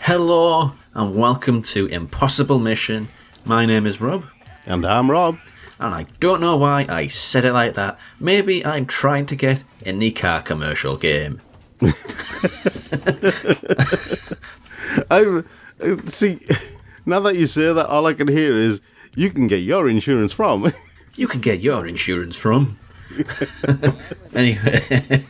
Hello and welcome to Impossible Mission. My name is Rob. And I'm Rob. And I don't know why I said it like that. Maybe I'm trying to get in the car commercial game. See, now that you say that, all I can hear is, you can get your insurance from. You can get your insurance from. Anyway,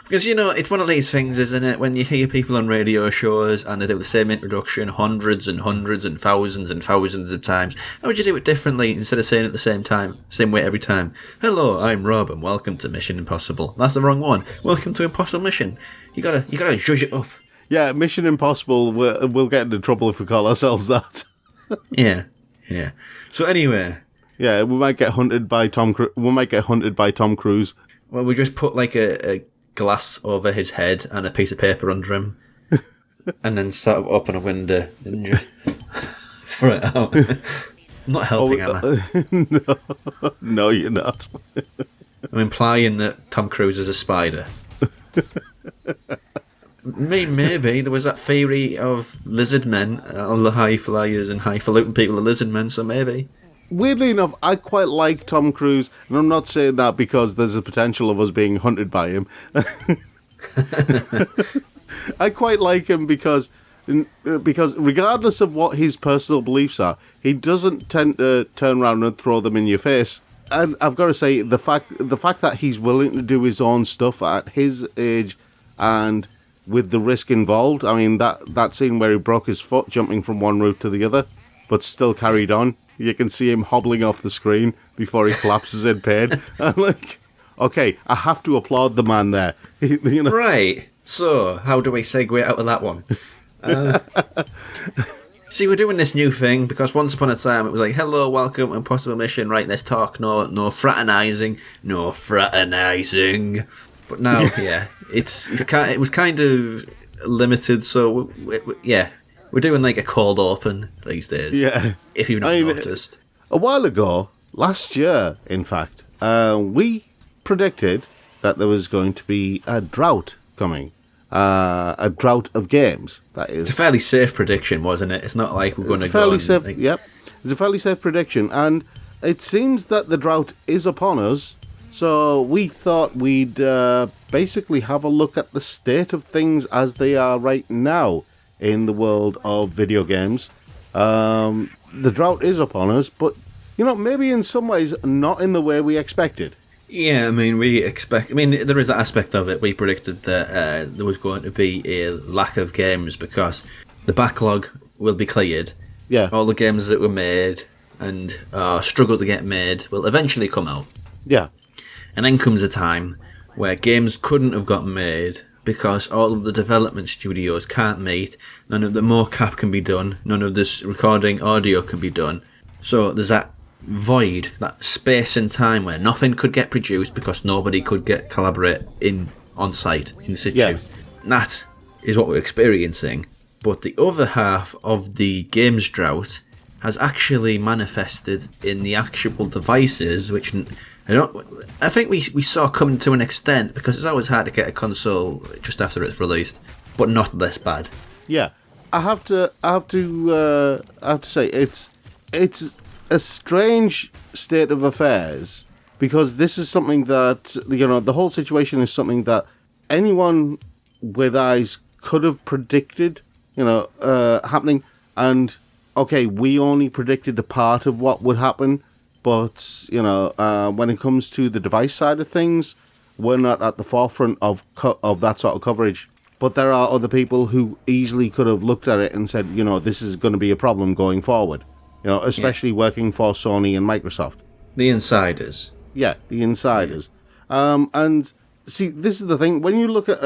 because, you know, it's one of these things, isn't it? When you hear people on radio shows and they do the same introduction hundreds and thousands of times, how would you do it differently instead of saying it at the same time, same way every time? Hello, I'm Rob and welcome to Mission Impossible. That's the wrong one. Welcome to Impossible Mission. You gotta zhuzh it up. Yeah, Mission Impossible, we'll get into trouble if we call ourselves that. Yeah. So anyway. Yeah, we might get hunted by Tom Cruise. Well, we just put like a glass over his head and a piece of paper under him, and then sort of open a window and just throw it out. I'm not helping, am I? No, you're not. I'm implying that Tom Cruise is a spider. Maybe there was that theory of lizard men, all the high flyers and highfalutin people are lizard men, so maybe. Weirdly enough, I quite like Tom Cruise, and I'm not saying that because there's a potential of us being hunted by him. I quite like him because regardless of what his personal beliefs are, he doesn't tend to turn around and throw them in your face. And I've got to say, the fact that he's willing to do his own stuff at his age and with the risk involved, I mean, that scene where he broke his foot jumping from one roof to the other, but still carried on. You can see him hobbling off the screen before he collapses in pain. I'm like, okay, I have to applaud the man there. You know? Right. So, how do we segue out of that one? See, we're doing this new thing because once upon a time it was like, hello, welcome, Impossible Mission, right, let's talk, no fraternising. But now, yeah, it was kind of limited, so, we're doing like a cold open these days. Yeah. If you've not noticed. A while ago, last year, in fact, we predicted that there was going to be a drought coming. A drought of games, that is. It's a fairly safe prediction, wasn't it? It's not like we're going to go and... Yep. It's a fairly safe prediction, and it seems that the drought is upon us, so we thought we'd basically have a look at the state of things as they are right now in the world of video games. The drought is upon us, but, you know, maybe in some ways not in the way we expected. Yeah, I mean, there is that aspect of it. We predicted that there was going to be a lack of games because the backlog will be cleared. Yeah. All the games that were made and struggle to get made will eventually come out. Yeah. And then comes a time where games couldn't have gotten made because all of the development studios can't meet, none of the mocap can be done, none of this recording audio can be done. So there's that void, that space and time where nothing could get produced because nobody could collaborate on site, in situ. Yeah. And that is what we're experiencing. But the other half of the Games Drought has actually manifested in the actual devices, which I think we saw come to an extent because it's always hard to get a console just after it's released, but not this bad. Yeah, I have to say it's a strange state of affairs because this is something that, you know, the whole situation is something that anyone with eyes could have predicted, you know, happening. And okay, we only predicted a part of what would happen. But, you know, when it comes to the device side of things, we're not at the forefront of that sort of coverage. But there are other people who easily could have looked at it and said, you know, this is going to be a problem going forward. You know, especially working for Sony and Microsoft. The insiders. Yeah, the insiders. Yeah. And see, this is the thing. When you look at,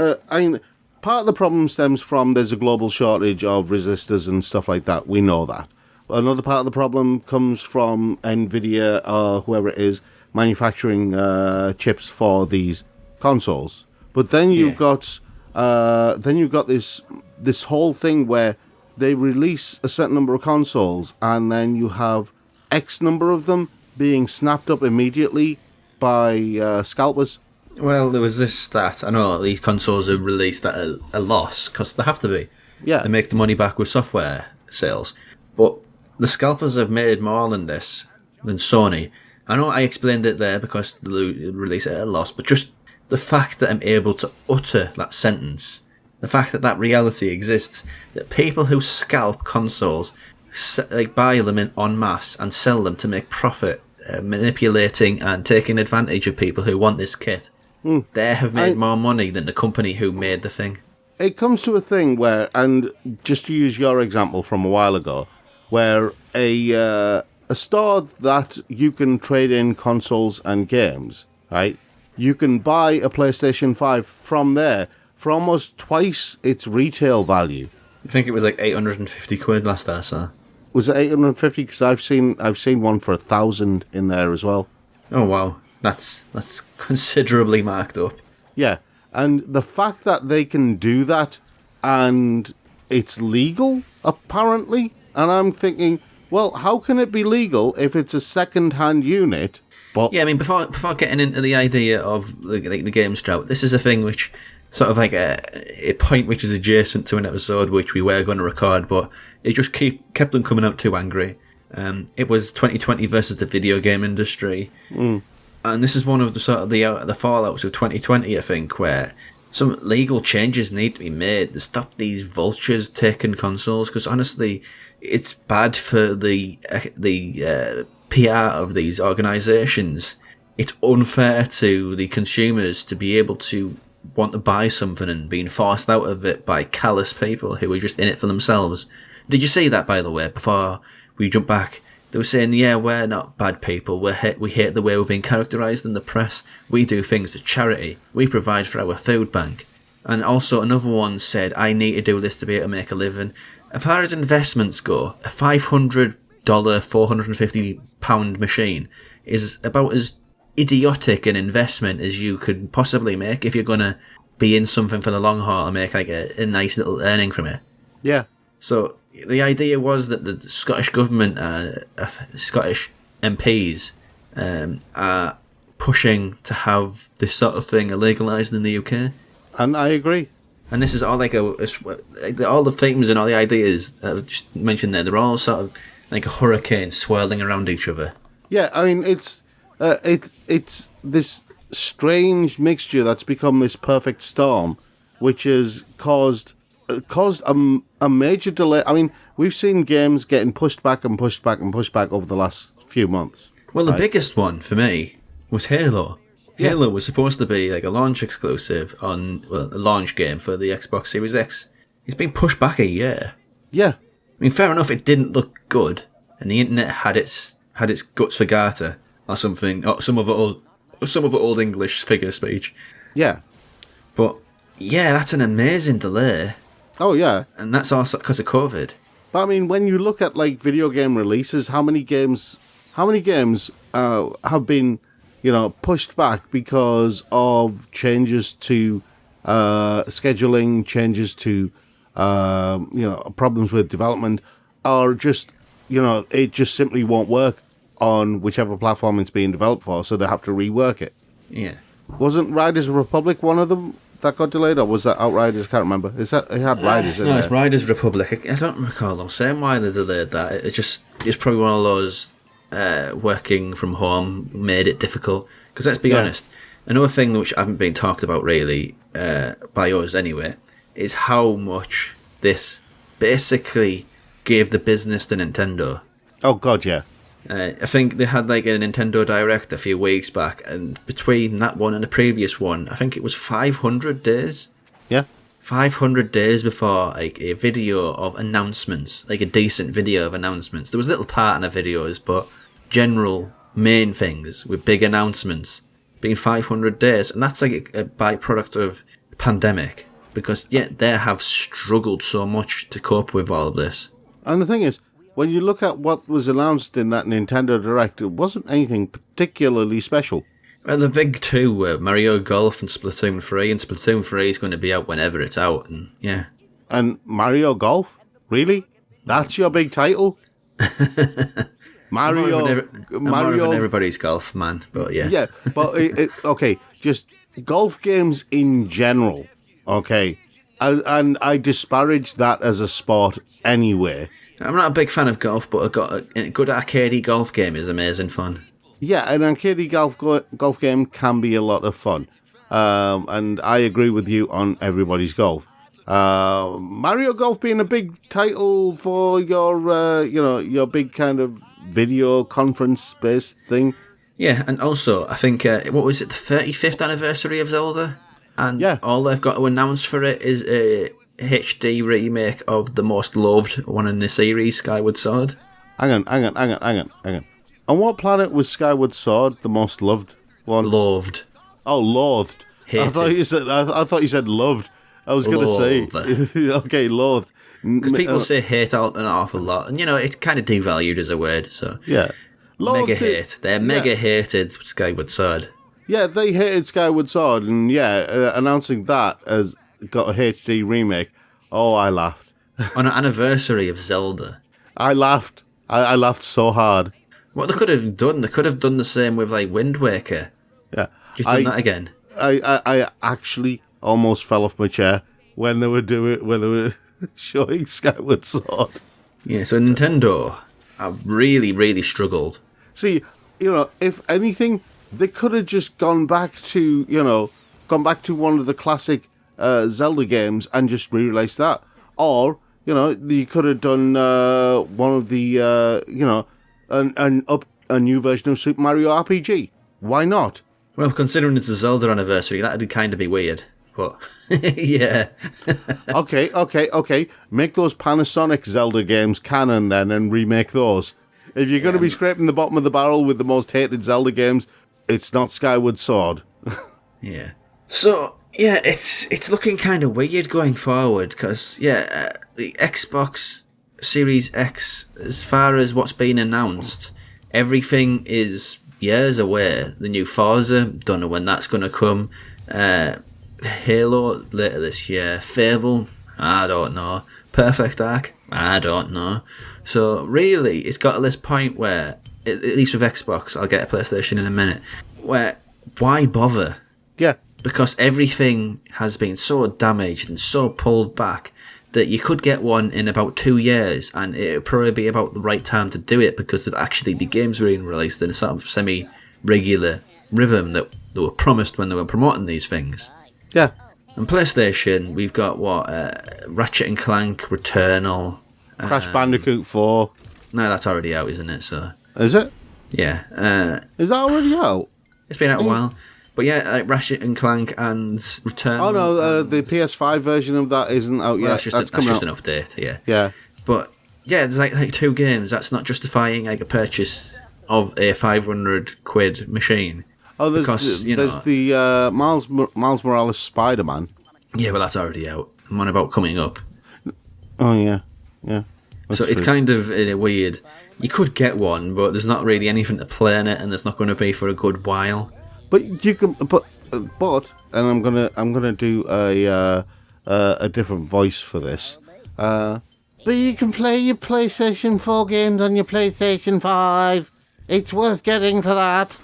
part of the problem stems from there's a global shortage of resistors and stuff like that. We know that. Another part of the problem comes from Nvidia or whoever it is manufacturing chips for these consoles. But then you've got this whole thing where they release a certain number of consoles and then you have X number of them being snapped up immediately by scalpers. Well, there was this stat. I know these consoles are released at a loss because they have to be. Yeah. They make the money back with software sales. But the scalpers have made more than this, than Sony. I know I explained it there because they release it at a loss, but just the fact that I'm able to utter that sentence, the fact that that reality exists, that people who scalp consoles, like buy them en masse and sell them to make profit, manipulating and taking advantage of people who want this kit, they have made more money than the company who made the thing. It comes to a thing where, and just to use your example from a while ago, where a store that you can trade in consoles and games, right? You can buy a PlayStation 5 from there for almost twice its retail value. I think it was like 850 quid last I saw. Was it 850? Because I've seen one for 1,000 in there as well. Oh wow, that's considerably marked up. Yeah, and the fact that they can do that, and it's legal apparently, and I'm thinking, well, how can it be legal if it's a second-hand unit? But yeah, I mean, before getting into the idea of the Games Drought, this is a thing which sort of like a point which is adjacent to an episode which we were going to record, but it just kept on coming out too angry. It was 2020 versus the video game industry, and this is one of the sort of the fallouts of 2020, I think, where some legal changes need to be made to stop these vultures taking consoles. Because honestly, it's bad for the PR of these organisations. It's unfair to the consumers to be able to want to buy something and being forced out of it by callous people who are just in it for themselves. Did you see that, by the way, before we jump back? They were saying, yeah, we're not bad people. We hate the way we're being characterised in the press. We do things for charity. We provide for our food bank. And also another one said, I need to do this to be able to make a living. As far as investments go, a $500, £450 machine is about as idiotic an investment as you could possibly make if you're going to be in something for the long haul and make like a nice little earning from it. yeah, So the idea was that the Scottish government, Scottish MPs, are pushing to have this sort of thing legalised in the UK. and I agree. And this is all like all the themes and all the ideas that I've just mentioned there, they're all sort of like a hurricane swirling around each other. Yeah, I mean, it's this strange mixture that's become this perfect storm, which has caused a major delay. I mean, we've seen games getting pushed back and pushed back and pushed back over the last few months. Well, the biggest one for me was Halo. Yeah. Halo was supposed to be like a launch exclusive a launch game for the Xbox Series X. It's been pushed back a year. Yeah, I mean, fair enough, it didn't look good, and the internet had its guts for garter or something, or some of the old English figure of speech. yeah. But yeah, that's an amazing delay, Oh, yeah. and that's also because of COVID. But I mean, when you look at like video game releases, how many games have been, pushed back because of changes to scheduling, changes to problems with development, or just it just simply won't work on whichever platform it's being developed for, so they have to rework it. Yeah. Wasn't Riders Republic one of them that got delayed, or was that Outriders? I can't remember. It had Riders in No, there. it's Riders Republic. I don't recall them saying why they delayed that. It's probably one of those working from home made it difficult. Because let's be honest, another thing which haven't been talked about really by us anyway is how much this basically gave the business to Nintendo. Oh God, yeah. I think they had like a Nintendo Direct a few weeks back, and between that one and the previous one, I think it was 500 days. Yeah. 500 days before like a video of announcements, like a decent video of announcements. There was little part in the videos, but general main things with big announcements being 500 days, and that's like a byproduct of the pandemic, because they have struggled so much to cope with all of this. And the thing is, when you look at what was announced in that Nintendo Direct, it wasn't anything particularly special. Well, the big two were Mario Golf and Splatoon 3, and Splatoon 3 is going to be out whenever it's out, and yeah. And Mario Golf? Really? That's your big title? Mario... I'm more of an everybody's golf man, but yeah. Yeah, but, okay, just golf games in general, okay, And I disparage that as a sport anyway. I'm not a big fan of golf, but a good arcadey golf game is amazing fun. Yeah, an arcade golf game can be a lot of fun. And I agree with you on Everybody's Golf. Mario Golf being a big title for your big kind of video conference-based thing. Yeah, and also, I think, what was it, the 35th anniversary of Zelda? And all they've got to announce for it is a HD remake of the most loved one in the series, Skyward Sword. Hang on. On what planet was Skyward Sword the most loved one? Loved. Oh, loathed. Hated. I thought you said loved. I was going to say. Okay, loathed. Because people say hate out an awful lot, and it's kind of devalued as a word. So yeah, mega hate. They're mega hated Skyward Sword. Yeah, they hated Skyward Sword, and announcing that as got a HD remake. Oh, I laughed. On an anniversary of Zelda. I laughed. I laughed so hard. What they could have done the same with like Wind Waker. Yeah, Just done that again. I actually almost fell off my chair when they were showing Skyward Sword. Yeah, so Nintendo have really, really struggled. See, if anything, they could have just gone back to one of the classic Zelda games and just re-released that, or you could have done one of the a new version of Super Mario RPG. Why not? Well, considering it's a Zelda anniversary, that'd kind of be weird. But yeah. Okay. Make those Panasonic Zelda games canon then, and remake those. If you're going to be scraping the bottom of the barrel with the most hated Zelda games, it's not Skyward Sword. Yeah. So yeah, it's looking kind of weird going forward because the Xbox Series X, as far as what's been announced, everything is years away. The new Forza, don't know when that's going to come. Halo later this year. Fable, I don't know. Perfect Dark, I don't know. So really, it's got to this point where, at least with Xbox, I'll get a PlayStation in a minute, where why bother? Yeah. Because everything has been so damaged and so pulled back that you could get one in about 2 years, and it would probably be about the right time to do it because there'd actually be games being released in a sort of semi-regular rhythm that they were promised when they were promoting these things. Yeah. And PlayStation, we've got Ratchet and Clank, Returnal, Crash Bandicoot 4. No, that's already out, isn't it? So is it? Yeah. Is that already out? It's been out a while. But yeah, Ratchet and Clank and Returnal. Oh no, the PS5 version of that isn't out yet. That's just an update, yeah. Yeah. But yeah, there's like 2 games. That's not justifying like a purchase of a £500 machine. Oh, there's the Miles Morales Spider-Man. Yeah, well, that's already out. I'm on about coming up. Oh yeah. So it's kind of weird. You could get one, but there's not really anything to play in it, and there's not going to be for a good while. But you can, but, and I'm gonna do a different voice for this. But you can play your PlayStation 4 games on your PlayStation 5. It's worth getting for that.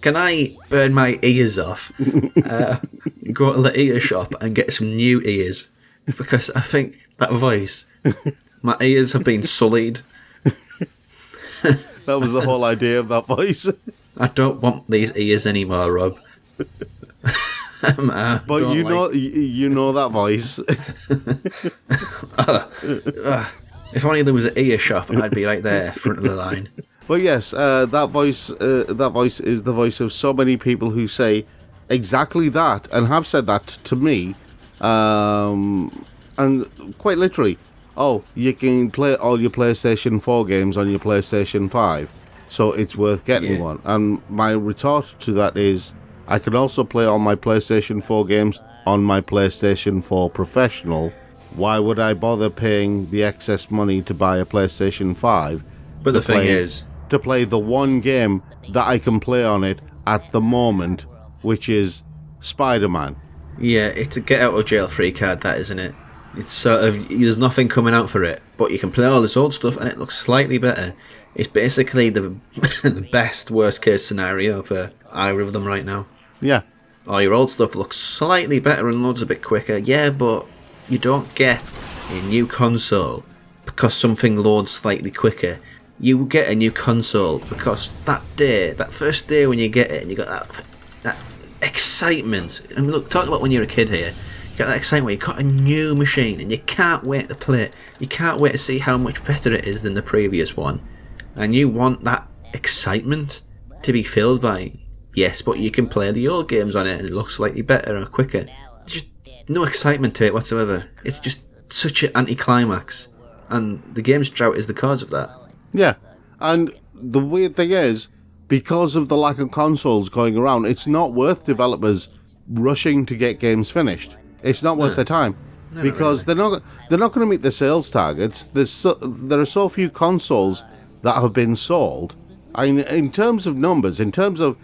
Can I burn my ears off, go to the ear shop and get some new ears? Because I think that voice, my ears have been sullied. That was the whole idea of that voice. I don't want these ears anymore, Rob. But you know that voice. If only there was an ear shop, I'd be right there, front of the line. But yes, that voice is the voice of so many people who say exactly that, and have said that to me, and quite literally, oh, you can play all your PlayStation 4 games on your PlayStation 5, so it's worth getting one. And my retort to that is, I can also play all my PlayStation 4 games on my PlayStation 4 Professional. Why would I bother paying the excess money to buy a PlayStation 5? But the thing is, to play the one game that I can play on it at the moment, which is Spider-Man. Yeah, it's a get out of jail free card, that, isn't it? It's sort of, there's nothing coming out for it, but you can play all this old stuff and it looks slightly better. It's basically the the best worst case scenario for either of them right now. Yeah. Oh, your old stuff looks slightly better and loads a bit quicker. Yeah, but You don't get a new console because something loads slightly quicker. You get a new console because that first day when you get it, and you got that excitement. I mean, look, talk about when you're a kid here. You got that excitement. You got a new machine, and you can't wait to play it. You can't wait to see how much better it is than the previous one, and you want that excitement to be filled by. Yes, but you can play the old games on it, and it looks slightly better and quicker. There's just no excitement to it whatsoever. It's just such an anticlimax, and the Games Drought is the cause of that. Yeah, and the weird thing is, because of the lack of consoles going around, it's not worth developers rushing to get games finished. It's not worth their time because really. they're not going to meet the sales targets. There are so few consoles that have been sold. In terms of numbers, in terms of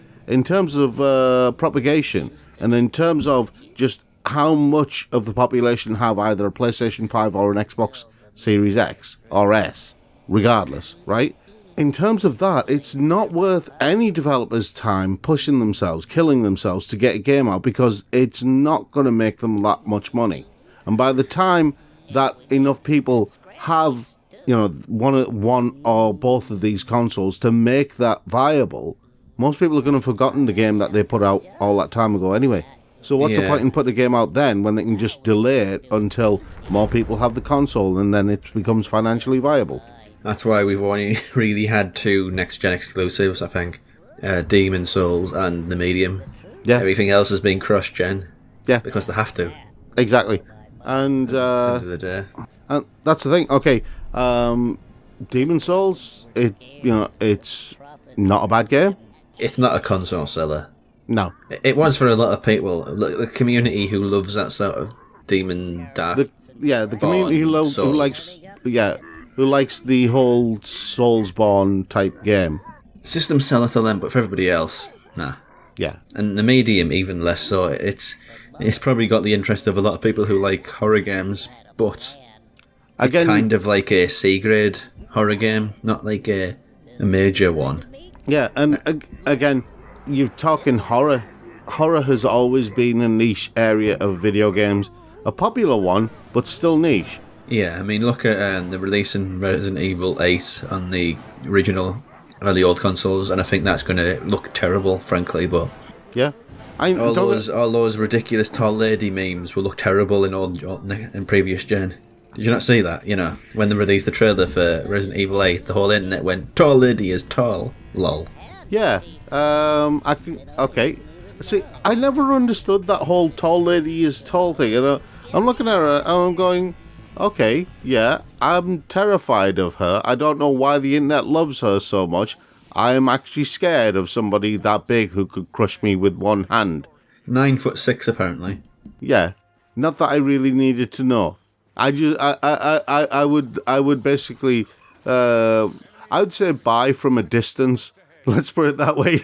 propagation, and in terms of just how much of the population have either a PlayStation 5 or an Xbox Series X or S, regardless, right? In terms of that, it's not worth any developer's time pushing themselves, killing themselves to get a game out because it's not going to make them that much money. And by the time that enough people have, one or both of these consoles to make that viable, most people are going to have forgotten the game that they put out all that time ago anyway. So what's the point in putting a game out then when they can just delay it until more people have the console and then it becomes financially viable? That's why we've only really had 2 next-gen exclusives, I think. Demon Souls and the Medium. Yeah. Everything else has been cross-gen. Yeah. Because they have to. Exactly. And, At the end of the day. And that's the thing. Okay. Demon Souls, it's not a bad game. It's not a console seller. No. It was for a lot of people. The community who loves that sort of demon dark. The community who likes the whole Soulsborne type game. System seller to them, but for everybody else, nah. Yeah. And the Medium even less so. It's probably got the interest of a lot of people who like horror games, but it's kind of like a C-grade horror game, not like a major one. Yeah, and again, you're talking horror. Horror has always been a niche area of video games. A popular one, but still niche. Yeah, I mean, look at the release in Resident Evil 8 on the original, or the old consoles, and I think that's going to look terrible, frankly, but... Yeah. All those ridiculous tall lady memes will look terrible in previous gen. Did you not see that? When they released the trailer for Resident Evil 8, the whole internet went, tall lady is tall, lol. Yeah, I think, okay. See, I never understood that whole tall lady is tall thing. I'm looking at her and I'm going... Okay, yeah, I'm terrified of her. I don't know why the internet loves her so much. I'm actually scared of somebody that big who could crush me with one hand. 9'6", apparently. Yeah, not that I really needed to know. I would basically, I would say bye from a distance. Let's put it that way.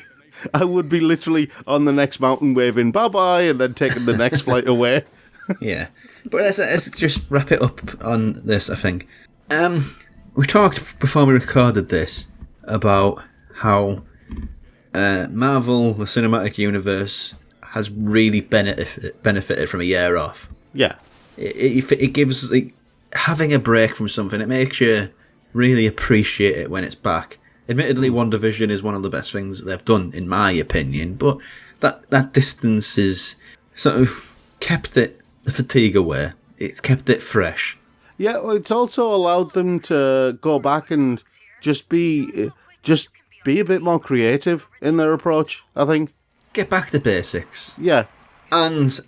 I would be literally on the next mountain waving bye-bye and then taking the next flight away. Yeah. But let's just wrap it up on this, I think. We talked before we recorded this about how Marvel, the cinematic universe, has really benefited from a year off. Yeah. It gives, having a break from something, it makes you really appreciate it when it's back. Admittedly, WandaVision is one of the best things they've done, in my opinion, but that distance is sort of kept the fatigue away. It's kept it fresh. Yeah, well, it's also allowed them to go back and just be a bit more creative in their approach, I think. Get back to basics. Yeah. And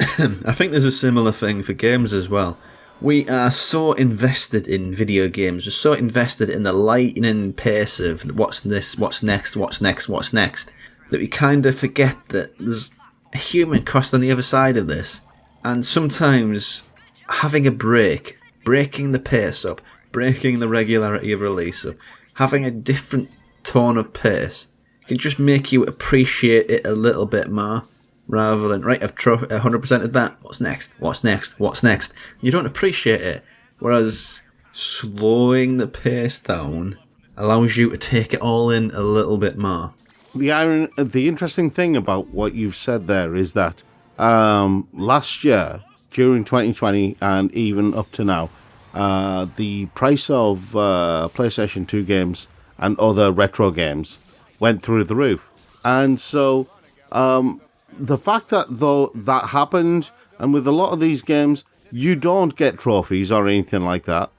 I think there's a similar thing for games as well. We are so invested in video games, we're so invested in the lightning pace of what's this, what's next, that we kind of forget that there's a human cost on the other side of this. And sometimes having a break, breaking the pace up, breaking the regularity of release up, having a different tone of pace can just make you appreciate it a little bit more, rather than, right, I've 100% of that, what's next? You don't appreciate it, whereas slowing the pace down allows you to take it all in a little bit more. The interesting thing about what you've said there is that last year, during 2020 and even up to now, the price of PlayStation 2 games and other retro games went through the roof. And so the fact that though that happened, and with a lot of these games, you don't get trophies or anything like that,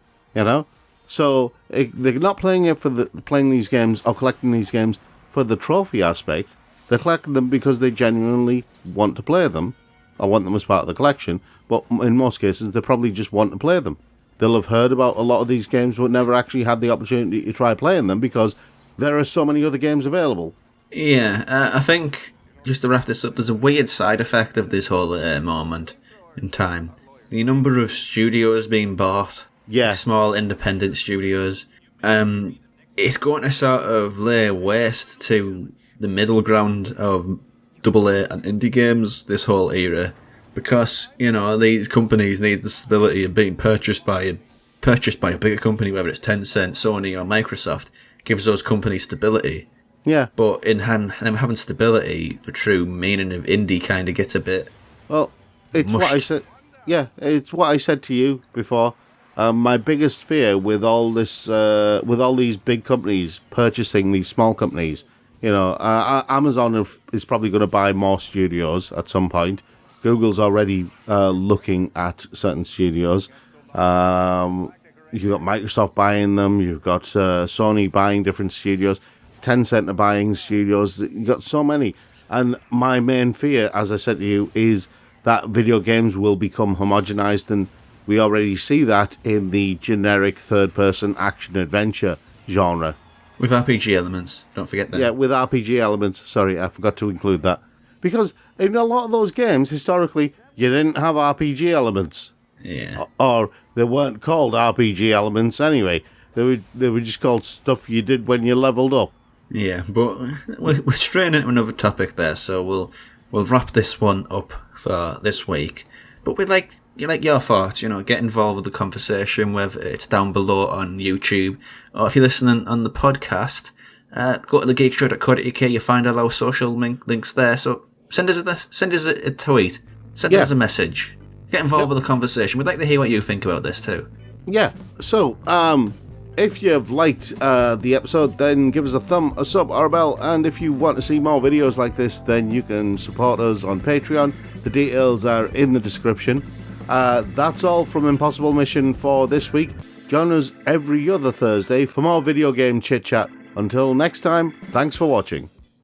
So they're not playing it for playing these games or collecting these games for the trophy aspect. They're collecting them because they genuinely want to play them, or want them as part of the collection. But in most cases, they probably just want to play them. They'll have heard about a lot of these games, but never actually had the opportunity to try playing them because there are so many other games available. Yeah, I think, just to wrap this up, there's a weird side effect of this whole moment in time. The number of studios being bought, small independent studios, it's going to sort of lay waste to the middle ground of AA and indie games this whole era, because these companies need the stability of being purchased by a bigger company, whether it's Tencent, Sony, or Microsoft. Gives those companies stability. Yeah. But in them having stability, the true meaning of indie kind of gets a bit. Well, it's mushed. What I said. Yeah, it's what I said to you before. My biggest fear with all this, with all these big companies purchasing these small companies, Amazon is probably going to buy more studios at some point. Google's already looking at certain studios. You've got Microsoft buying them. You've got Sony buying different studios. Tencent are buying studios. You've got so many. And my main fear, as I said to you, is that video games will become homogenized, and we already see that in the generic third-person action-adventure genre. With RPG elements, don't forget that. Yeah, with RPG elements. Sorry, I forgot to include that. Because in a lot of those games, historically, you didn't have RPG elements. Yeah. Or they weren't called RPG elements anyway. They were just called stuff you did when you leveled up. Yeah, but we're straying into another topic there, so we'll wrap this one up for this week. But we'd like your thoughts, get involved with the conversation, whether it's down below on YouTube, or if you're listening on the podcast, go to thegeekstro.co.uk, you find all our social links there, so send us a tweet, send us a message, get involved with the conversation. We'd like to hear what you think about this too. Yeah, so, if you've liked the episode, then give us a thumb, a sub, or a bell, and if you want to see more videos like this, then you can support us on Patreon. The details are in the description. That's all from Impossible Mission for this week. Join us every other Thursday for more video game chit-chat. Until next time, thanks for watching.